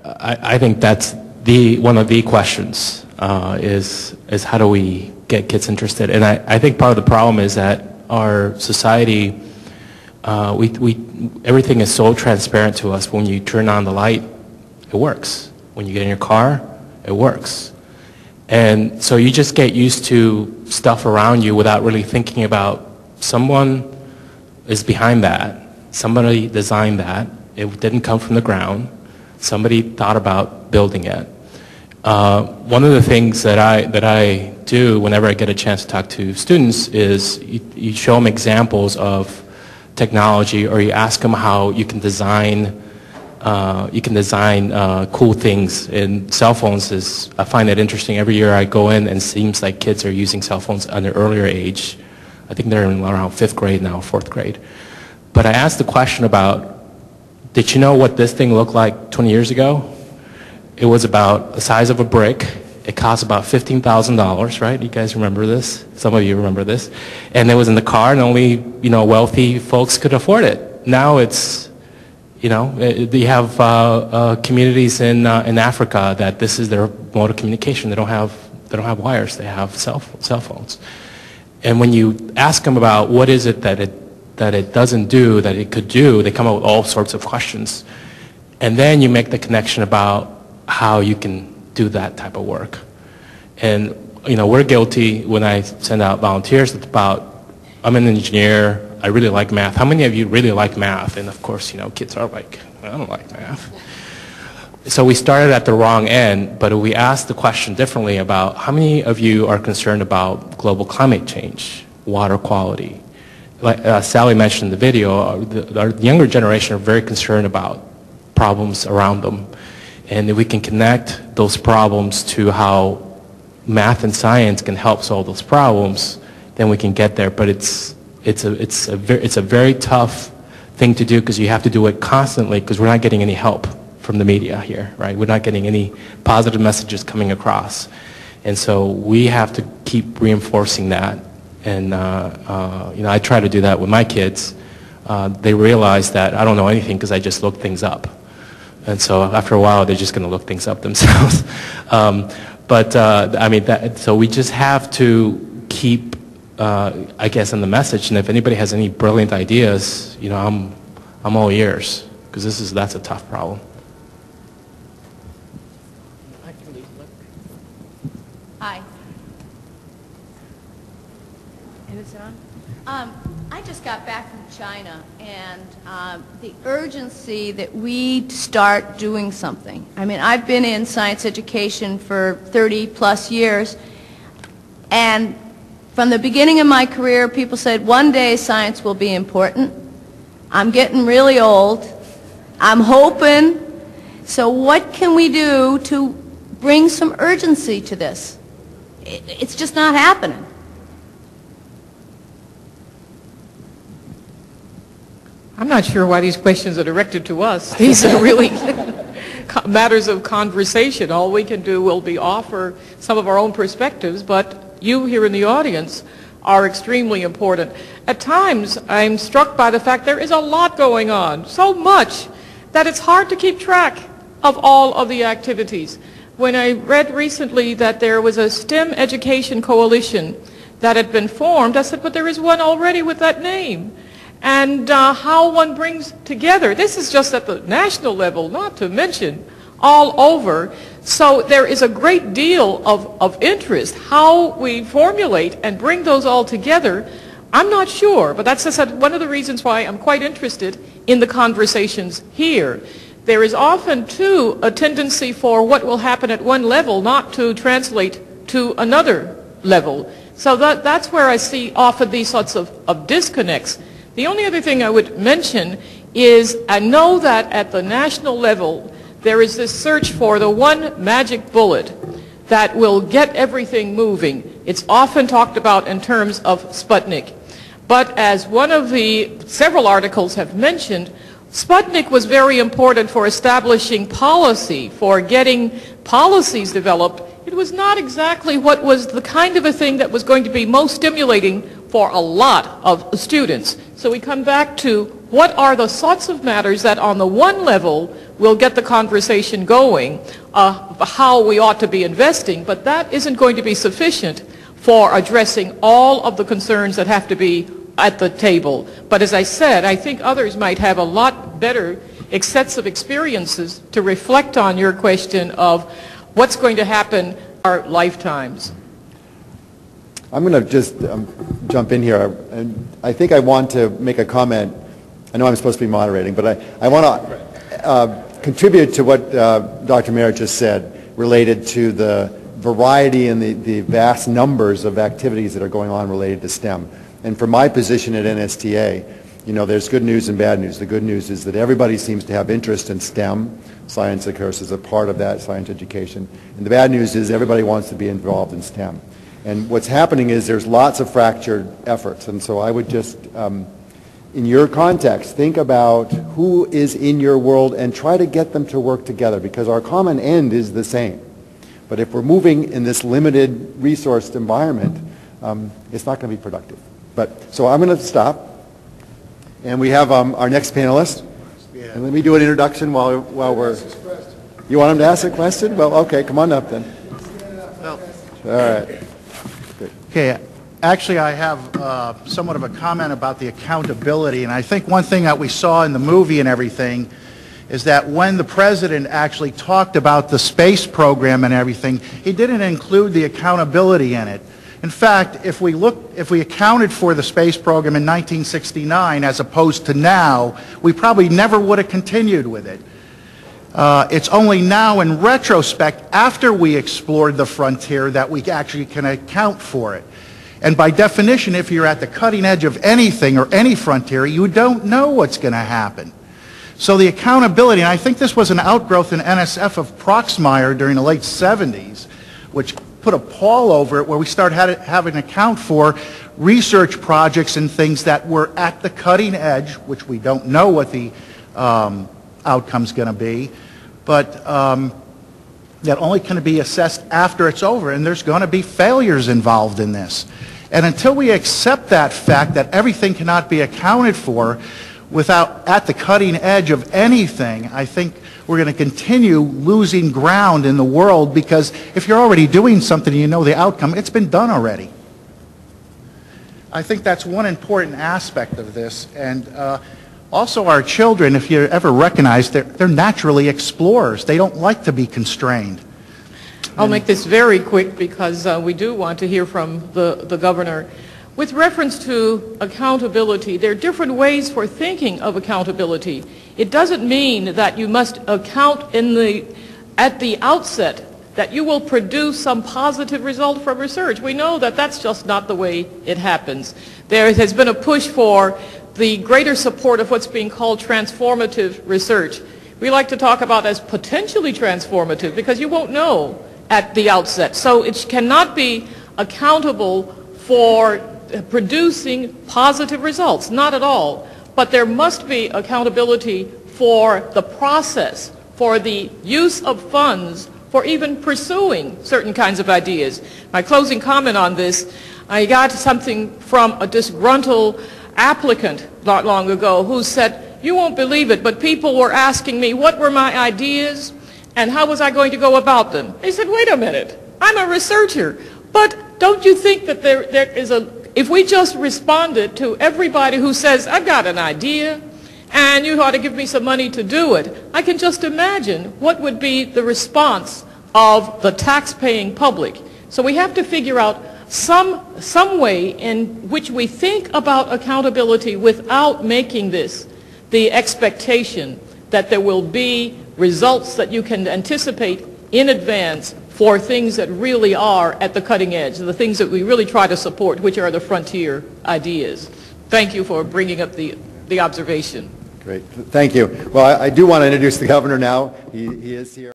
I think that's one of the questions is how do we get kids interested? And I think part of the problem is that our society, everything is so transparent to us. When you turn on the light, it works. When you get in your car, it works. And so you just get used to stuff around you without really thinking about someone is behind that. Somebody designed that. It didn't come from the ground. Somebody thought about building it. One of the things that I do whenever I get a chance to talk to students is you show them examples of technology, or you ask them how you can design cool things. And cell phones I find it interesting. Every year I go in and it seems like kids are using cell phones at an earlier age. I think they're in around 5th grade now, 4th grade. But I asked the question about, did you know what this thing looked like 20 years ago? It was about the size of a brick. It cost about $15,000, right? You guys remember this? Some of you remember this. And it was in the car, and only wealthy folks could afford it. Now it's, you have communities in Africa that this is their mode of communication. They don't have wires. They have cell phones. And when you ask them about what is it that it doesn't do, that it could do, they come up with all sorts of questions. And then you make the connection about how you can do that type of work. And, we're guilty when I send out volunteers. It's about, I'm an engineer, I really like math. How many of you really like math? And of course, kids are like, I don't like math. So we started at the wrong end, but we asked the question differently about how many of you are concerned about global climate change, water quality. Like Sally mentioned in the video, our younger generation are very concerned about problems around them. And if we can connect those problems to how math and science can help solve those problems, then we can get there. But it's a very tough thing to do, because you have to do it constantly, because we're not getting any help from the media here, right? We're not getting any positive messages coming across. And so we have to keep reinforcing that. And I try to do that with my kids. They realize that I don't know anything because I just look things up. And so after a while, they're just going to look things up themselves. So we just have to keep, I guess, in the message. And if anybody has any brilliant ideas, I'm all ears, because that's a tough problem. Hi. Is it on? I just got back from China, and the urgency that we start doing something. I mean, I've been in science education for 30 plus years, and from the beginning of my career, people said, one day science will be important. I'm getting really old. I'm hoping. So what can we do to bring some urgency to this? It's just not happening. I'm not sure why these questions are directed to us. These are really matters of conversation. All we can do will be offer some of our own perspectives, but you here in the audience are extremely important. At times, I'm struck by the fact there is a lot going on, so much that it's hard to keep track of all of the activities. When I read recently that there was a STEM education coalition that had been formed, I said, but there is one already with that name. And how one brings together, this is just at the national level, not to mention all over. So there is a great deal of interest. How we formulate and bring those all together, I'm not sure. But that's one of the reasons why I'm quite interested in the conversations here. There is often, too, a tendency for what will happen at one level not to translate to another level. So that's where I see often these sorts of disconnects. The only other thing I would mention is I know that at the national level there is this search for the one magic bullet that will get everything moving. It's often talked about in terms of Sputnik. But as one of the several articles have mentioned, Sputnik was very important for establishing policy, for getting policies developed. It was not exactly what was the kind of a thing that was going to be most stimulating for a lot of students. So we come back to what are the sorts of matters that on the one level will get the conversation going, how we ought to be investing, but that isn't going to be sufficient for addressing all of the concerns that have to be at the table. But as I said, I think others might have a lot better sets of experiences to reflect on your question of what's going to happen in our lifetimes. I'm going to just jump in here, and I think I want to make a comment. I know I'm supposed to be moderating, but I want to contribute to what Dr. Marrett just said related to the variety and the vast numbers of activities that are going on related to STEM. And from my position at NSTA, you know, there's good news and bad news. The good news is that everybody seems to have interest in STEM. Science, of course, is a part of that, science education. And the bad news is everybody wants to be involved in STEM. And what's happening is there's lots of fractured efforts. And so I would just, in your context, think about who is in your world and try to get them to work together, because our common end is the same. But if we're moving in this limited resourced environment, it's not going to be productive. So I'm going to stop. And we have our next panelist. Yeah. And let me do an introduction while we're... You want him to ask a question? Well, okay, come on up then. Well, all right. Good. Okay, actually I have somewhat of a comment about the accountability, and I think one thing that we saw in the movie and everything is that when the president actually talked about the space program and everything, he didn't include the accountability in it. In fact, if we accounted for the space program in 1969 as opposed to now, we probably never would have continued with it. It's only now in retrospect, after we explored the frontier, that we actually can account for it. And by definition, if you're at the cutting edge of anything or any frontier, you don't know what's going to happen. So the accountability, and I think this was an outgrowth in NSF of Proxmire during the late 70s, which put a pall over it, where we started having an account for research projects and things that were at the cutting edge, which we don't know what the outcome's going to be, but that only can be assessed after it's over, and there's going to be failures involved in this. And until we accept that fact that everything cannot be accounted for without at the cutting edge of anything, I think we're going to continue losing ground in the world, because if you're already doing something and you know the outcome, it's been done already. I think that's one important aspect of this. And also our children, if you ever recognize, they're naturally explorers. They don't like to be constrained. I'll make this very quick because we do want to hear from the governor. With reference to accountability, there are different ways for thinking of accountability. It doesn't mean that you must account at the outset that you will produce some positive result from research. We know that that's just not the way it happens. There has been a push for the greater support of what's being called transformative research. We like to talk about as potentially transformative because you won't know at the outset. So it cannot be accountable for producing positive results, not at all. But there must be accountability for the process, for the use of funds, for even pursuing certain kinds of ideas. My closing comment on this, I got something from a disgruntled applicant not long ago who said, "You won't believe it, but people were asking me what were my ideas and how was I going to go about them." He said, "Wait a minute, I'm a researcher, but don't you think that there is if we just responded to everybody who says, I've got an idea, and you ought to give me some money to do it, I can just imagine what would be the response of the tax-paying public." So we have to figure out some way in which we think about accountability without making this the expectation that there will be results that you can anticipate in advance for things that really are at the cutting edge, the things that we really try to support, which are the frontier ideas. Thank you for bringing up the observation. Great. Thank you. Well, I do want to introduce the governor now. He is here.